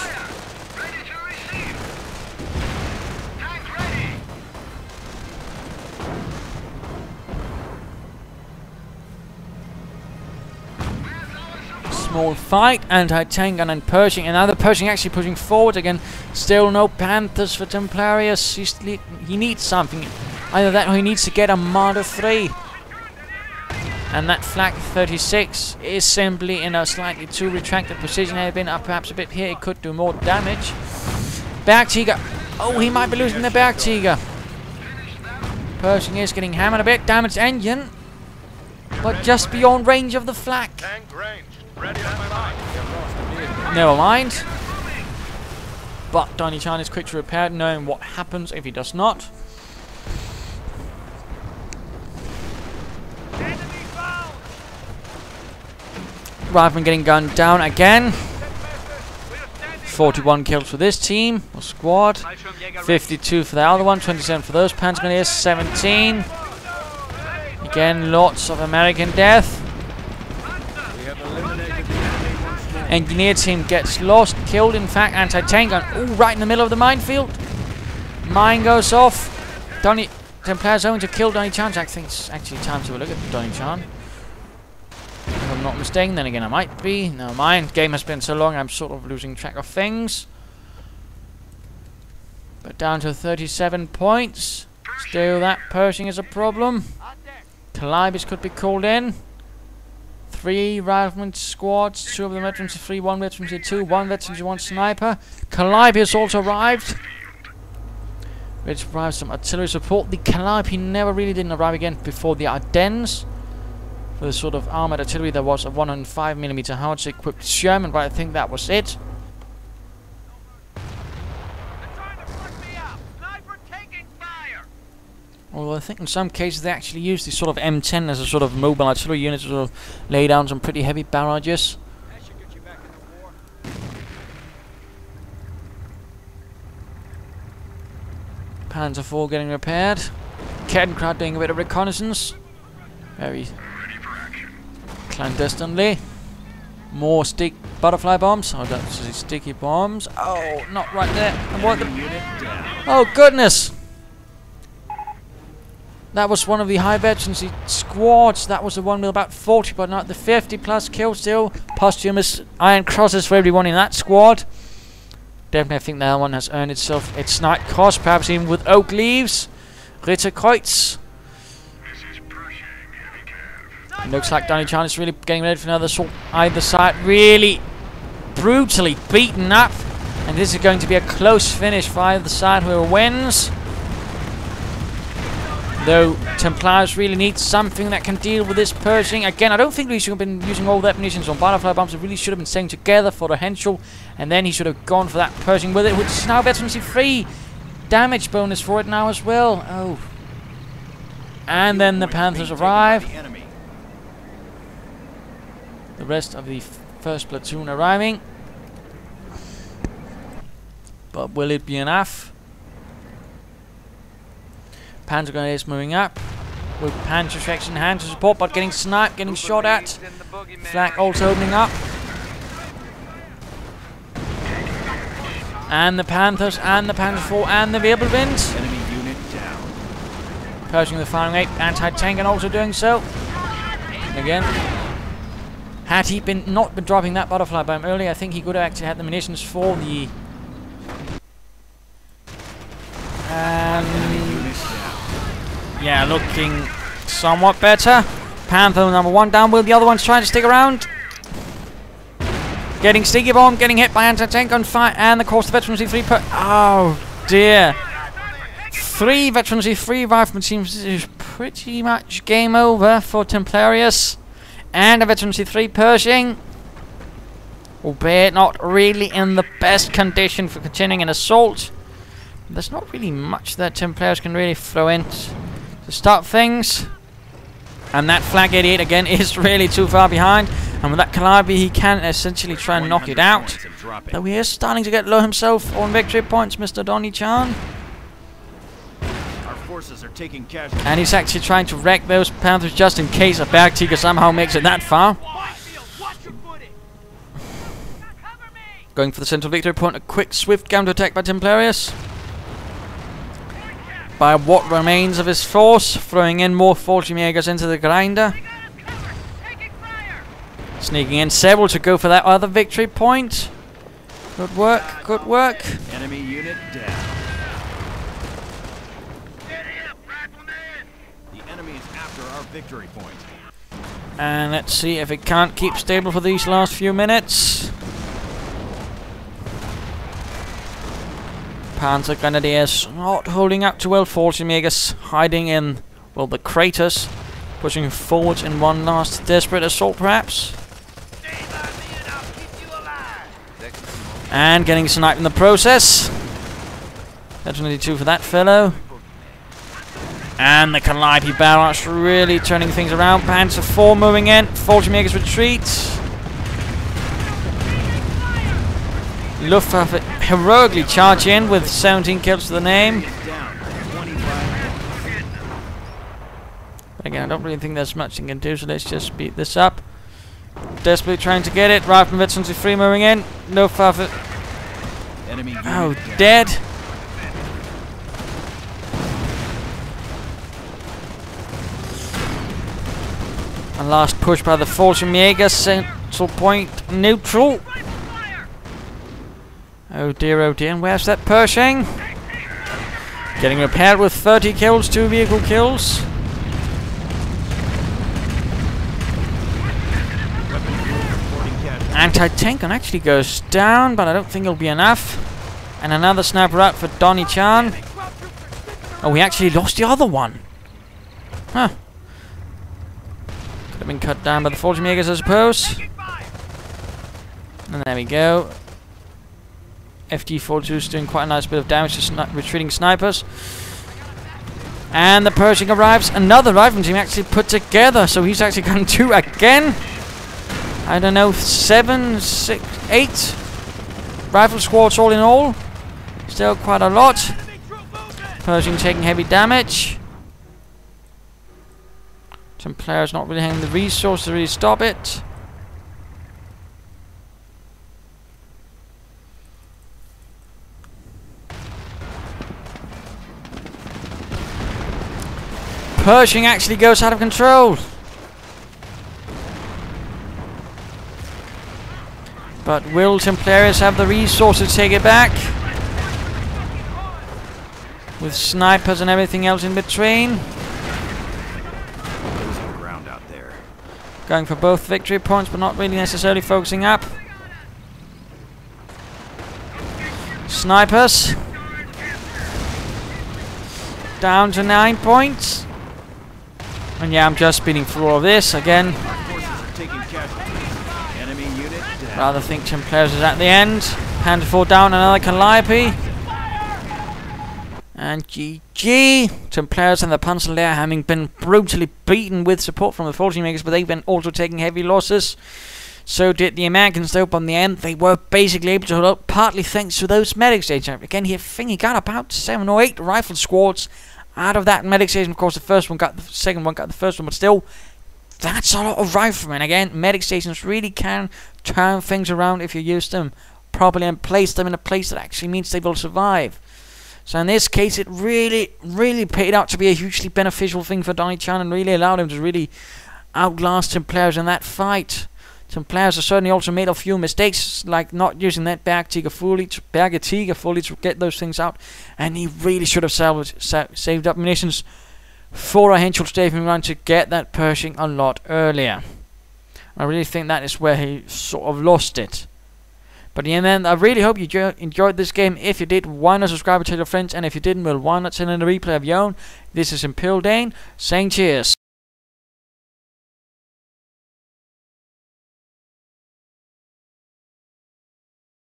small fight. Anti-tank and then Pershing. And now the Pershing actually pushing forward again. Still no Panthers for Templarius. He needs something. Either that or he needs to get a Marder 3. And that Flak 36 is simply in a slightly too retracted position. Had it been up perhaps a bit here, it could do more damage. Bergtiger. Oh, he might be losing the Bergtiger. Pershing is getting hammered a bit. Damaged engine. But just beyond range of the Flak. Tank ranged. Ready on my line. Never mind. But DonnieChan is quick to repair, knowing what happens if he does not. Rifleman getting gunned down again. 41 kills for this team, or squad. 52 for the other one, 27 for those Panzer Lehr, 17. Again, lots of American death. Engineer team gets lost, killed in fact, anti-tank gun. Ooh, right in the middle of the minefield. Mine goes off. Templarius going to kill DonnieChan. I think it's actually time to look at DonnieChan. If I'm not mistaken, then again I might be. Never mind. Game has been so long, I'm sort of losing track of things. But down to 37 points. Still, that Pershing is a problem. Calibis could be called in. 3 rifleman squads, 2 of them veterans, 3, 1 veteran, 2, 1 veteran, 1 sniper. Calliope has also arrived. Which provides some artillery support. The Calliope never really didn't arrive again before the Ardennes. For the sort of armoured artillery, there was a 105mm howitzer equipped Sherman, but I think that was it. Although I think in some cases they actually used the sort of M10 as a sort of mobile artillery unit to sort of lay down some pretty heavy barrages. Panzer IV getting repaired. Kettenkraut doing a bit of reconnaissance. Very clandestinely. More butterfly bombs. Oh, that's sticky bombs. Oh, not right there. And what the... Oh, goodness! That was one of the high veterancy squads. That was the one with about 40, but not the 50 plus kills still. Posthumous iron crosses for everyone in that squad. Definitely, I think that one has earned itself its night cross, perhaps even with oak leaves. Ritterkreuz. Looks like DonnieChan is really getting ready for another assault. Either side really brutally beaten up. And this is going to be a close finish for either side, whoever wins. Though Templarius really needs something that can deal with this Pershing. Again, I don't think we should have been using all that munitions on butterfly bombs. It really should have been staying together for the Henschel. And then he should have gone for that Pershing with it, which is now veterancy free. Damage bonus for it now as well. Oh. And then the Panthers arrive. The rest of the first platoon arriving. But will it be enough? Panzer Grenadiers moving up. With Panzer Shreks in hand to support, but getting sniped, getting shot at. Flak also opening up. And the Panthers, and the Panzer IV, and the Wirbelwind. Enemy unit down. Pershing the firing rate, anti-tank and also doing so. And again. Had he not been dropping that butterfly bomb earlier, I think he could have actually had the munitions for the... yeah, looking somewhat better. Panther number 1 down. Will the other ones trying to stick around? Getting sticky bomb, getting hit by anti-tank on fire, and of course the veterancy 3 per... Oh dear. 3 veterancy 3 rifleman teams. This is pretty much game over for Templarius. And a veterancy 3 Pershing. Albeit not really in the best condition for continuing an assault. There's not really much that Templarius can really throw in to start things. And that Flak 88 again is really too far behind. And with that Calliope he can essentially try and knock it out. Though he is starting to get low himself on victory points, Mr. DonnieChan. Our forces are taking casualties. And he's actually trying to wreck those Panthers just in case a Bergtiger somehow makes it that far. Going for the central victory point, a quick swift counter-attack by Templarius. By what remains of his force, throwing in more fallschirmjaegers into the grinder. Sneaking in several to go for that other victory point. Good work, good work. Enemy unit down. The enemy is after our victory point. And let's see if it can't keep stable for these last few minutes. Panzer Grenadiers not holding up too well. fallschirmjaegers hiding in, well, the craters. Pushing forward in one last desperate assault, perhaps. And getting sniped in the process. Definitely 2 for that fellow. And the Calliope barrage really turning things around. Panzer 4 moving in. fallschirmjaegers retreat. Luftwaffe heroically charge in with 17 kills to the name. But again, I don't really think there's much you can do, so let's just speed this up. Desperately trying to get it. Rifleman Veterans 3 moving in. Luftwaffe. Oh, dead. A last push by the fallschirmjaeger. Central point neutral. Oh dear, and where's that Pershing? Getting repaired with 30 kills, 2 vehicle kills. Anti-tank gun actually goes down, but I don't think it'll be enough. And another sniper out for DonnieChan. Oh, we actually lost the other one. Huh. Could have been cut down by the fallschirmjaegers, I suppose. And there we go. FG-42 is doing quite a nice bit of damage to retreating snipers. And the Pershing arrives. Another rifleman team actually put together, so he's actually gone 2 again. I don't know, 7, 6, 8 rifle squads all in all. Still quite a lot. Pershing taking heavy damage. Some players not really having the resources to really stop it. Pershing actually goes out of control. But will Templarius have the resources to take it back? With snipers and everything else in between. Losing ground out there. Going for both victory points, but not really necessarily focusing up. Snipers. Down to 9 points. And yeah, I'm just speeding through all of this again. Rather think Templarius is at the end. Panzer 4 down, another Calliope. And GG. Templarius and the Panzer Lehr having been brutally beaten with support from the fallschirmjaegers, but they've been also taking heavy losses. So did the Americans, though, but in the end they were basically able to hold up, partly thanks to those medic stations. Again, here, he got about 7 or 8 rifle squads out of that medic station. Of course, the first one got the second one, got the first one, but still, that's a lot of riflemen. Again, medic stations really can turn things around if you use them properly and place them in a place that actually means they will survive. So in this case, it really, really paid out to be a hugely beneficial thing for DonnieChan and really allowed him to really outlast Templarius in that fight. Templarius has certainly also made a few mistakes, like not using that Bergtiger fully to get those things out, and he really should have saved up munitions for a Henschel strafing run to get that Pershing a lot earlier. I really think that is where he sort of lost it. But in the end, I really hope you enjoyed this game. If you did, why not subscribe and tell your friends, and if you didn't, well, why not send in a replay of your own. This is Imperial Dane saying cheers.